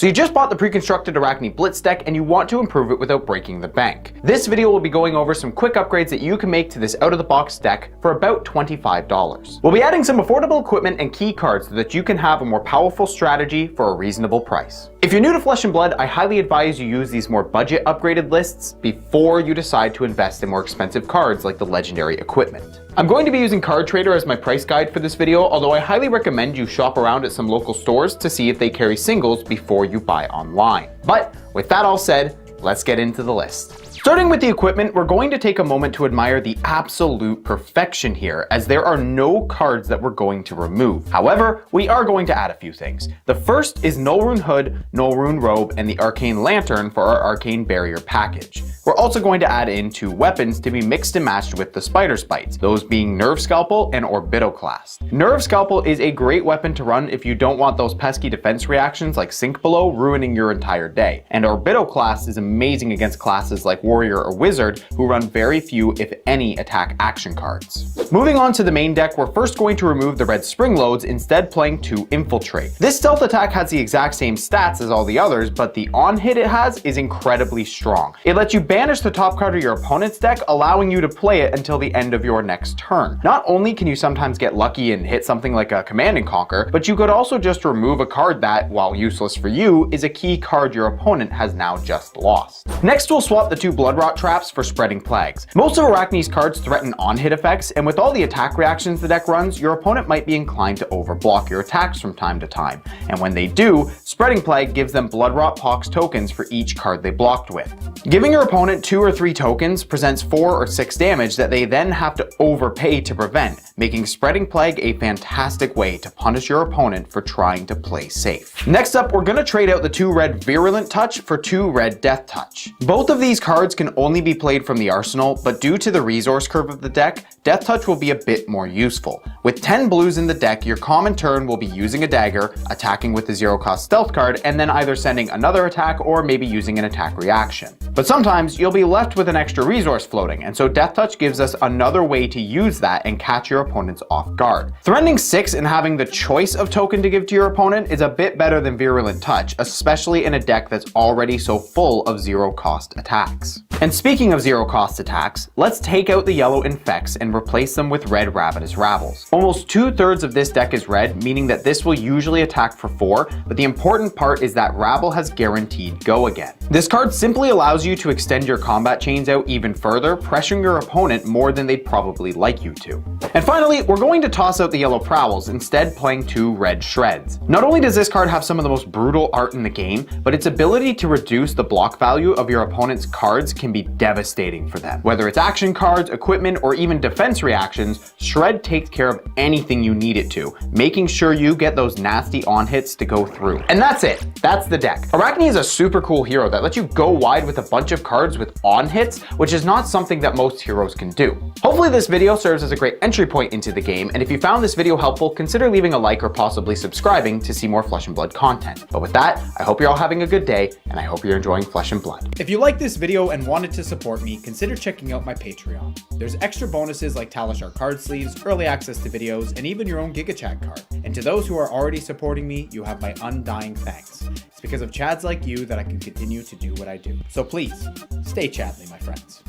So you just bought the pre-constructed Arachne Blitz deck and you want to improve it without breaking the bank. This video will be going over some quick upgrades that you can make to this out-of-the-box deck for about $25. We'll be adding some affordable equipment and key cards so that you can have a more powerful strategy for a reasonable price. If you're new to Flesh and Blood, I highly advise you use these more budget upgraded lists before you decide to invest in more expensive cards like the legendary equipment. I'm going to be using Card Trader as my price guide for this video, although I highly recommend you shop around at some local stores to see if they carry singles before you buy online. But with that all said, let's get into the list. Starting with the equipment, we're going to take a moment to admire the absolute perfection here, as there are no cards that we're going to remove. However, we are going to add a few things. The first is Null Rune Hood, Null Rune Robe, and the Arcane Lantern for our Arcane Barrier package. We're also going to add in 2 weapons to be mixed and matched with the Spider Spites, those being Nerve Scalpel and Orbitoclast. Nerve Scalpel is a great weapon to run if you don't want those pesky defense reactions like Sink Below ruining your entire day. And Orbitoclast is amazing against classes like Warrior or Wizard, who run very few, if any, attack action cards. Moving on to the main deck, we're first going to remove the red Spring Loads, instead playing 2 Infiltrate. This stealth attack has the exact same stats as all the others, but the on hit it has is incredibly strong. It lets you banish the top card of your opponent's deck, allowing you to play it until the end of your next turn. Not only can you sometimes get lucky and hit something like a Command and Conquer, but you could also just remove a card that, while useless for you, is a key card your opponent has now just lost. Next, we'll swap the 2 Bloodrot traps for Spreading Plagues. Most of Arachne's cards threaten on-hit effects, and with all the attack reactions the deck runs, your opponent might be inclined to overblock your attacks from time to time. And when they do, Spreading Plague gives them Bloodrot Pox tokens for each card they blocked with. Giving your opponent 2 or 3 tokens presents 4 or 6 damage that they then have to overpay to prevent, making Spreading Plague a fantastic way to punish your opponent for trying to play safe. Next up, we're going to trade out the 2 red Virulent Touch for 2 red Death Touch. Both of these cards can only be played from the arsenal, but due to the resource curve of the deck, Death Touch will be a bit more useful. With 10 blues in the deck, your common turn will be using a dagger, attacking with a 0-cost stealth card, and then either sending another attack or maybe using an attack reaction. But sometimes you'll be left with an extra resource floating, and so Death Touch gives us another way to use that and catch your opponents off guard. Threatening 6 and having the choice of token to give to your opponent is a bit better than Virulent Touch, especially in a deck that's already so full of 0-cost attacks. And speaking of 0-cost attacks, let's take out the yellow Infects and replace them with red Ravenous Rabbles. Almost 2/3 of this deck is red, meaning that this will usually attack for 4, but the important part is that Rabble has guaranteed go again. This card simply allows you to extend your combat chains out even further, pressuring your opponent more than they'd probably like you to. And finally, we're going to toss out the yellow Prowls, instead playing 2 red Shreds. Not only does this card have some of the most brutal art in the game, but its ability to reduce the block value of your opponent's cards can be devastating for them. Whether it's action cards, equipment, or even defense reactions, Shred takes care of anything you need it to, making sure you get those nasty on-hits to go through. And that's it. That's the deck. Arachne is a super cool hero that lets you go wide with a bunch of cards with on-hits, which is not something that most heroes can do. Hopefully this video serves as a great entry point into the game, and if you found this video helpful, consider leaving a like or possibly subscribing to see more Flesh and Blood content. But with that, I hope you're all having a good day, and I hope you're enjoying Flesh and Blood. If you like this video and wanted to support me, consider checking out my Patreon. There's extra bonuses like Talishar card sleeves, early access to videos, and even your own GigaChat card. And to those who are already supporting me, you have my undying thanks. It's because of Chads like you that I can continue to do what I do. So please, stay Chadly, my friends.